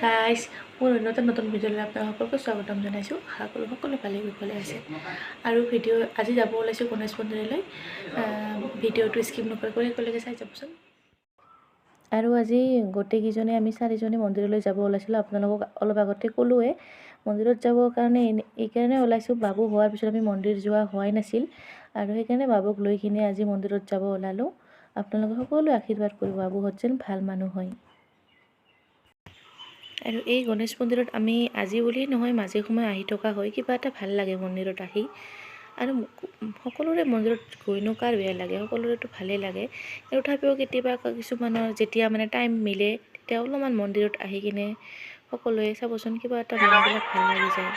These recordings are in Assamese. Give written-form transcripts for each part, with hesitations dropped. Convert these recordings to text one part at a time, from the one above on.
গাইজ মোৰ নতুন ভিডিঅ'লৈ আপোনাক সকলোকে স্বাগতম জনাইছোঁ। সকলো ভালেই কুশলে আছে আৰু আজি যাব ওলাইছোঁ গণেশ মন্দিৰলৈ। ভিডিঅ'টো স্কিপ নকৰাকৈ একেলগে চাই যাবচোন। আৰু আজি গোটেইকেইজনে আমি 4জনে মন্দিৰলৈ যাব ওলাইছিলোঁ। আপোনালোকক অলপ আগতে ক'লোৱে মন্দিৰত যাবৰ কাৰণে এইকাৰণে ওলাইছোঁ। বাবু হোৱাৰ পিছত আমি মন্দিৰ যোৱা হোৱাই নাছিল আৰু সেইকাৰণে বাবুক লৈ কিনে আজি মন্দিৰত যাব ওলালোঁ। আপোনালোকে সকলোৱে আশীৰ্বাদ কৰিব, বাবুহঁত যেন ভাল মানুহ হয়। আৰু এই গণেশ মন্দিৰত আমি আজি বুলি নহয় মাজে সময়ে আহি থকা হয়। কিবা এটা ভাল লাগে মন্দিৰত আহি। আৰু সকলোৰে মন্দিৰত গৈনো কাৰ বেয়া লাগে, সকলোৰেতো ভালেই লাগে। তথাপিও কেতিয়াবা কিছুমানৰ যেতিয়া টাইম মিলে তেতিয়া অলপমান মন্দিৰত আহি কিনে সকলোৱে চাবচোন কিবা এটা মনবিলাক ভাল লাগি যায়।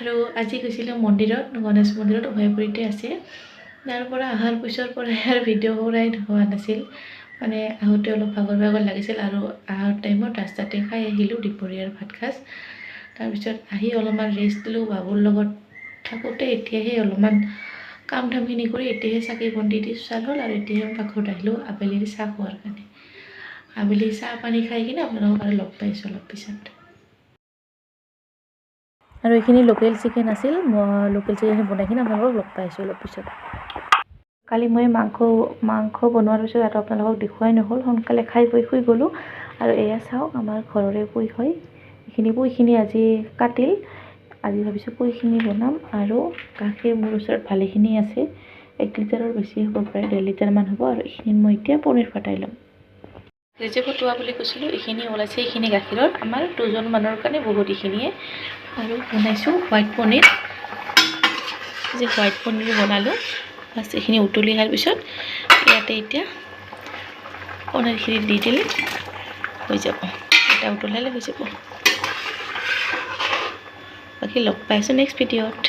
আৰু আজি গৈছিলোঁ মন্দিৰত, গণেশ মন্দিৰত অভয়পুৰীতে আছে। তাৰ পৰা অহাৰ পিছৰ পৰাই আৰু ভিডিঅ' কৰাই হোৱা নাছিল। আহোঁতে অলপ ভাগৰ লাগিছিল আৰু অহাৰ টাইমত ৰাস্তাতে খাই আহিলোঁ দুপৰীয়াৰ ভাত সাজ। তাৰপিছত আহি অলপমান ৰেষ্ট দিলোঁ বাবুৰ লগত থাকোঁতে। এতিয়াহে অলপমান কাম ধামখিনি কৰি এতিয়াহে চাকি বন্তি দি চাল হ'ল আৰু এতিয়াহে পাকঘৰত আহিলোঁ আবেলিৰ চাহ খোৱাৰ কাৰণে। আবেলি চাহ পানী খাই কিনে আপোনালোকক আৰু লগ পাইছোঁ অলপ পিছত। আৰু এইখিনি লোকেল চিকেন আছিল, লোকেল চিকেন বনাই কিনে আপোনালোকক লগ পাইছোঁ অলপ পিছত। কালি মই মাংস বনোৱাৰ পিছত আৰু আপোনালোকক দেখুৱাই নহ'ল, সোনকালে খাই বৈ শুই গ'লোঁ। আৰু এয়া চাওক আমাৰ ঘৰৰে পুই হয়। পুইখিনি আজি কাটিল। আজি ভাবিছোঁ পুইখিনি বনাম আৰু গাখীৰ মোৰ ওচৰত ভালেখিনি আছে। 1 লিটাৰৰ বেছি হ'ব প্ৰায় 1.5 লিটাৰমান হ'ব। আৰু এইখিনিত মই এতিয়া পনীৰ ফাটাই ল'ম। যে ফটোৱা বুলি কৈছিলোঁ এইখিনি ওলাইছে, এইখিনি গাখীৰৰ আমাৰ 2জন মানুহৰ কাৰণে বহুত এইখিনিয়ে। আৰু বনাইছোঁ হোৱাইট পনীৰ। হোৱাইট পনীৰ বনালোঁ। ফাৰ্ষ্ট এইখিনি উতলি অহাৰ পিছত ইয়াতে এতিয়া পনীৰখিনি দি দিলে হৈ যাব। এটা উতলালে হৈ যাব। বাকী লগ পাইছোঁ নেক্সট ভিডিঅ'ত।